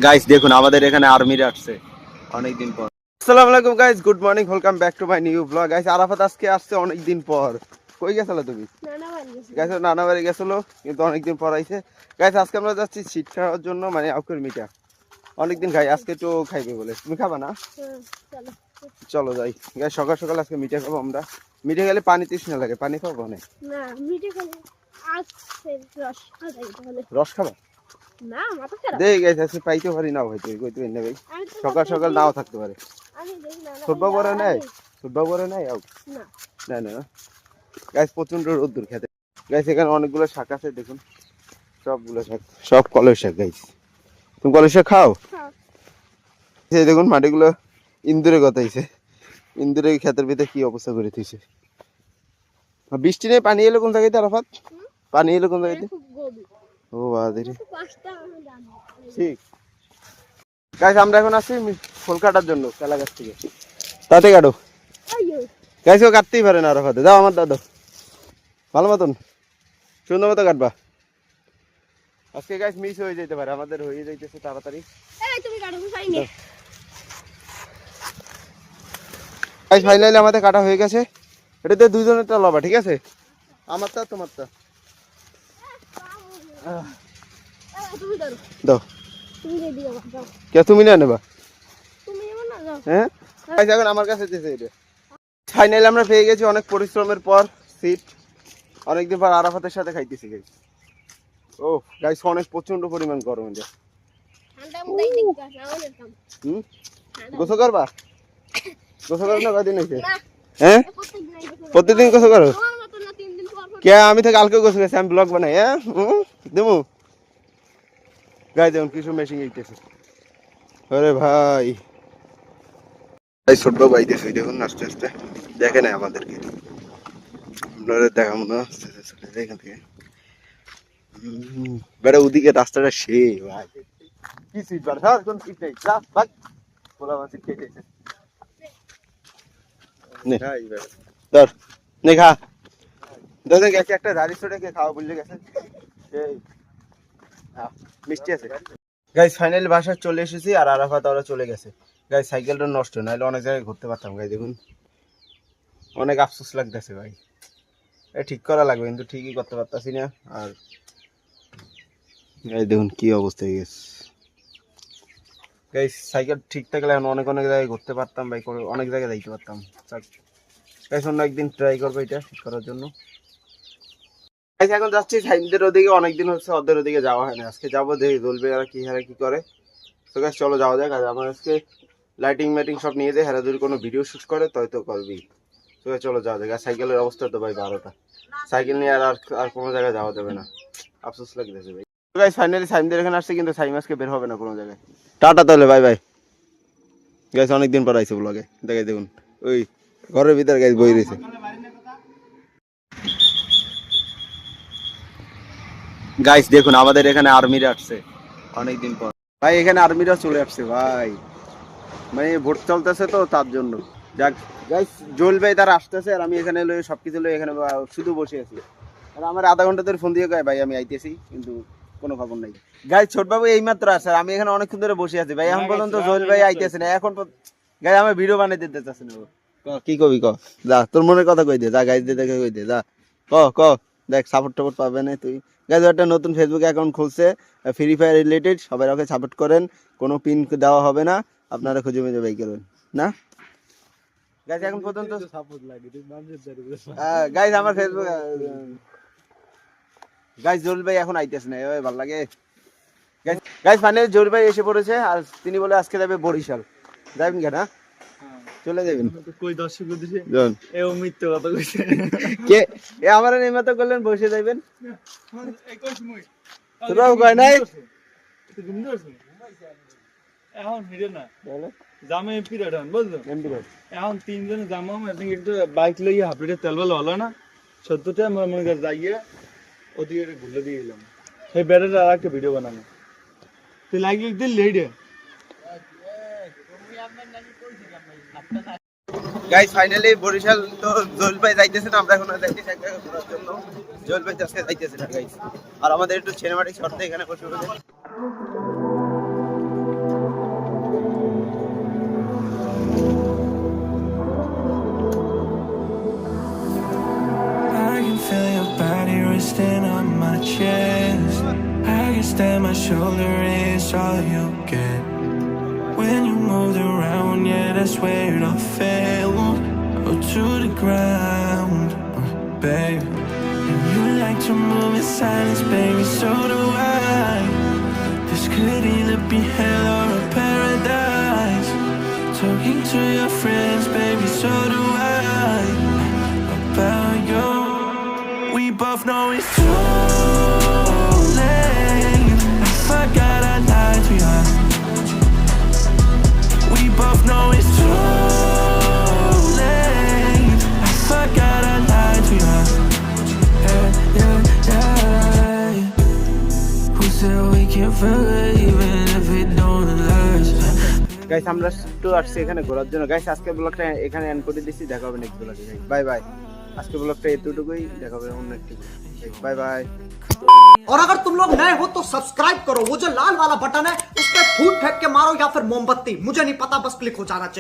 Guys দেখুন আমাদের এখানে আর্মিরা আসছে অনেকদিন পর। আসসালামু আলাইকুম guys, good morning, welcome back to my new blog. Guys Arafat আজকে আসছে অনেকদিন পর। কই গেছিল তুমি? গাইস নানা বাড়ি গেছিল, কিন্তু অনেকদিন পর আইছে। গাইস আজকে আমরা যাচ্ছি শীত খাওয়ার জন্য, মানে আউকের মিঠা। অনেকদিন খাই, আজকে তো খাইবে বলে। তুমি খাবা না? চলো যাই। গাইস সকাল সকাল আজকে মিঠা খাবো আমরা। মিঠা খেলে পানি তৃষ্ণা লাগে, পানি খাবো না? রস খাবা? দেখ গাইস আজকে পাইতে পারি না হয়তো, কইতে পারি না ভাই। সকাল সকাল নাও থাকতে পারে। ফুটবল করে নাই, ফুটবল করে নাই আউ না না। গাইস প্রচন্ড রোদ্দুর খেতে। গাইস এখানে অনেকগুলো শাক আছে দেখুন, সবগুলো শাক, সব কলের শাক। গাইস তুমি কলের শাক খাও? এই দেখুন মাটিগুলো ইন্দুরে গতাইছে, ইন্দুরে ক্ষেতের ভিতরে কি অবস্থা করে দিয়েছে। বৃষ্টি নেই, পানি এলো কোন জায়গাতে আরাফাত? পানি এলো কোন জায়গাতে? ও বাদেরি ঠিক। গাইস আমরা এখন আসছি ফুল কাটার জন্য কেলা গাছ থেকে। তাতে কাটো গাইস, ও কাটতেই পারে না আরাফাতে। দাও আমার দাদা, ভালো মতন সুন্দর মতো কাটবা। আজকে গাইস মিস হয়ে যেতে পারে, আমাদের হয়ে যাইতেছে তাড়াতাড়ি। গাইস ফাইনালি আমাদের কাটা হয়ে গেছে। এটাতে দুইজনেরটা লবা, ঠিক আছে? আমারটা তোমারটা দাও। কে তুমি না নেবা? হ্যাঁ এখন আমার কাছে দিয়েছে এটা। ফাইনালি আমরা পেয়ে গেছি অনেক পরিশ্রমের পর সিট। অনেকদিন পর আরাফাতের সাথে খাইতেছি গাইস। ও গাইস অনেক প্রচন্ড পরিমাণ গরম এটা। গোসল করবা? গোসল করো না কয়দিন হয়েছে? হ্যাঁ প্রতিদিন গোসল করো? কে আমি তো কালকে গোসল গেছি, আমি ব্লগ বানাই। হ্যাঁ দেবো গাই দেখুন কিছু মেশিন এইতেছে। আরে ভাই ভাই ছোট বাবু আইতেছে দেখুন আস্তে আস্তে, দেখে না আমাদেরকে। আপনাদের দেখা মনে হচ্ছে এখান থেকে বেড়া ওদিকে রাস্তাটা সে ভাই কি সিট বার স্যার, কোন সিট নেই যা ভাগ বলা মাসি খেয়েছে নে ধর নে খা। দাদা গেছে একটা দাড়ি ছোটাকে খাওয়া বললে গেছে সেই মিষ্টি আছে। গাইস ফাইনালি বাসায় চলে এসেছি, আর আরাফাত ওরা চলে গেছে। গাইস সাইকেলটা নষ্ট, নাহলে অনেক জায়গায় ঘুরতে পারতাম। গাই দেখুন অনেক আফসোস লাগতেছে ভাই, ঠিক করা লাগবে, কিন্তু ঠিকই করতে পারতাছি না। আর গাই দেখুন কি অবস্থা হয়ে গেছে। গাইস সাইকেল ঠিক থাকলে এখন অনেক অনেক জায়গায় ঘুরতে পারতাম ভাই, অনেক জায়গায় যাইতে পারতাম। গাইস অন্য একদিন ট্রাই করবো এটা ঠিক করার জন্য। গাইস এখন যাচ্ছি সাইমদের ওদিকে, অনেকদিন হচ্ছে ওদের ওদিকে যাওয়া হয় না। আজকে যাবো, দেখি বলবে এরা কি হারে কি করে। তো গাইস চলো যাওয়া যাক। আর আমার আজকে লাইটিং মাইটিং সব নিয়ে যায়, হেরা যদি কোনো ভিডিও শুট করে তাই তো করবি। তো চলো যাওয়া যাক। আর সাইকেলের অবস্থা তো ভাই 12টা, সাইকেল নিয়ে আর কোনো জায়গায় যাওয়া যাবে না, আফসোস লাগতেছে ভাই। তো গাইস ফাইনালি সাইমদের এখানে আসছে, কিন্তু সাইম আজকে বের হবে না কোনো জায়গায়। টাটা তাহলে, বাই বাই। গাইস অনেকদিন পর আইছে ব্লগে, দেখাই দেখুন ওই ঘরের ভিতরে গাইস বই রয়েছে। গাইস দেখুন আমাদের এখানে আর্মিরা আসছে অনেকদিন পর। ভাই এখানে আর্মিরা চলে আসছে ভাই, মানে ভোট চলতেছে তো তার জন্য। যাক গাইস জোল ভাই তারা আসতেছে, আর আমি এখানে সবকিছু লই এখানে শুধু বসে আছি। আর আমার আধা ঘন্টা ধরে ফোন দিয়ে গায় ভাই আমি আইতেছি, কিন্তু কোনো খবর নাই। গাইস ছোট বাবু এইমাত্র আসে, আমি এখানে অনেকক্ষণ ধরে বসে আছি ভাই, এখন পর্যন্ত জোল ভাই আইতেছে না। এখন গাই আমার ভিডিও বানাই দিতে চাচ্ছে না। কি কবি ক, যা তোর মনের কথা কই দে, যা গাইস দিয়ে দেখে কই দে, যা ক দেখ সাপোর্ট টাপোর্ট পাবে না তুই। গাইস একটা নতুন ফেসবুক অ্যাকাউন্ট খুলছে ফ্রি ফায়ার রিলেটেড, সবাই ওকে সাপোর্ট করেন। কোনো পিন দেওয়া হবে না, আপনারা খুঁজে খুঁজে বাই করবেন না। গাইস এখন পর্যন্ত সাপোর্ট লাগে গাইস আমার ফেসবুক। গাইস জরুল ভাই এখন আইতেছে না, এভাবে ভালো লাগে। গাইস ফাইনালি জরুল ভাই এসে পড়েছে, আর তিনি বলে আজকে যাবে বরিশাল। যাবেন কেন? চলে যাবেন কই দর্শক দিছে এ অমিত তো কথা কইছে কে এ আমারে নিমত করলেন বসে যাবেন 21 মিনিট তোরাও কয় নাই এখন ভিডিও না বলে জামে এমপি রেডন বুঝছো এমপি রেড এখন তিনজন জামাম আপনি একটু বাইক লইয়া হাফ লিটার তেল বলে হলো না 70টা আমরা মনে করে যাইয়ে ওদিকে ঘুরে দিয়ে এলাম সেই বেড়াটা আর একটা ভিডিও বানানো তুই লাইক লিখ দিল লেডে। গাইস ফাইনালি বরিশাল তো জল ভাই যাইতেছে না, আমরা এখন যাইতেছি এক জায়গায় ঘোরার জন্য। জল ভাই আজকে যাইতেছে না গাইস, আর আমাদের একটু সিনেমাটিক শর্টে এখানে বসে বসে understand my shoulder is all you get. When you moved around, yeah, that's where it all fell. Oh, to the ground, babe. And you like to move in silence, baby, so do I. This could either be hell or a paradise. Talking to your friends, baby, so do I. About you, we both know it's too late. I forgot I lied to you. We both know it's too late. I forgot I lied to you. Yeah, yeah, yeah. Who said we can't feel it even if it don't last? Guys আমরা একটু আসছি এখানে ঘোরার জন্য। Guys আজকে ব্লগটা এখানে and করে দিচ্ছি, দেখা হবে নেক্সট ব্লগে। Bye bye. আজকে ব্লগটা এতটুকুই, দেখা হবে অন্য একটি। Bye bye. और अगर तुम लोग नए हो तो सब्सक्राइब करो, वो जो लाल वाला बटन है उस पर फूट फेंक के मारो या फिर मोमबत्ती, मुझे नहीं पता, बस क्लिक हो जाना चाहिए।